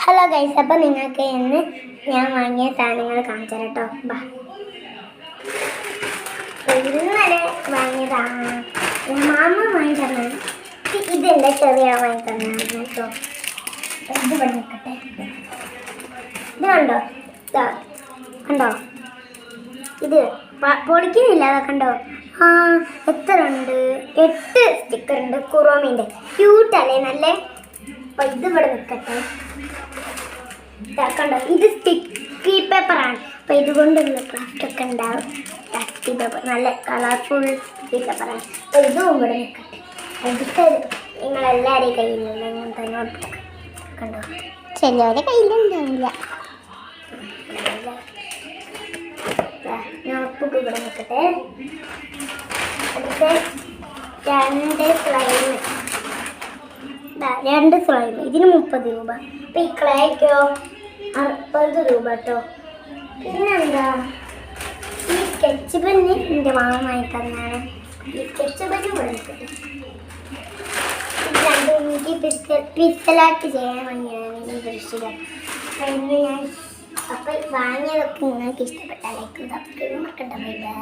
Hello guys, അപ്പം നിങ്ങൾക്ക് ഇന്ന് ഞാൻ വാങ്ങിയ സാധനങ്ങൾ കാണിച്ചു തരാം കേട്ടോ. ഇന്നലെ വാങ്ങിയതാണ്, മാമ വാങ്ങി തന്നെ. ഇതെൻ്റെ ചെറിയ വാങ്ങി തന്നെയാണ് കേട്ടോ. ഇത് പഠിക്കട്ടെ. ഇത് കണ്ടോ, കണ്ടോ, ഇത് പൊളിക്കുന്നില്ല. അതൊക്കെ കണ്ടോ. എത്ര ഉണ്ട്? 8 സ്റ്റിക്കർ ഉണ്ട്. കുറോമിൻ്റെ ക്യൂട്ടല്ലേ, നല്ല. അപ്പോൾ ഇത് ഇവിടെ നിൽക്കട്ടെ. കണ്ടോ, ഇത് സ്റ്റിക്കി പേപ്പറാണ്. അപ്പോൾ ഇതുകൊണ്ടുള്ള ക്രാഫ്റ്റ് ഒക്കെ ഉണ്ടാവും. സ്റ്റിക്കി പേപ്പർ നല്ല കളർഫുൾ സ്റ്റിക്കി പേപ്പറാണ്. അപ്പോൾ ഇതും ഇവിടെ നിൽക്കട്ടെ. എടുത്ത് നിങ്ങളെല്ലാവരുടെയും കയ്യിലുള്ള ഇങ്ങനത്തെ നോട്ട്ബുക്ക് കണ്ടോ, ചിലവരുടെ കയ്യിലുണ്ടാവില്ല. നോട്ട്ബുക്ക് ഇവിടെ നിൽക്കട്ടെ. അടുത്ത 2 സ്ലൈം, ഇതിന് 30 രൂപ. അപ്പം ഈ ക്ലേക്കോ 60 രൂപ കേട്ടോ. പിന്നെന്താ, ഈ സ്കെച്ച് പെന്ന് എൻ്റെ മാമ വാങ്ങിത്തന്നാണ്. ഈ സ്കെച്ച് പെന്ന് ഇവിടെ നിൽക്കട്ടെ. ഇത് എനിക്ക് പിക്സലായിട്ട് ചെയ്യാൻ വാങ്ങിയാണ് ഈ ബ്രഷുകൾ. അപ്പം ഇന്ന് ഞാൻ വാങ്ങിയതൊക്കെ നിങ്ങൾക്ക് ഇഷ്ടപ്പെട്ടാൽ ലൈക്ക് സബ്സ്ക്രൈബ് മറക്കണ്ട. Bye bye.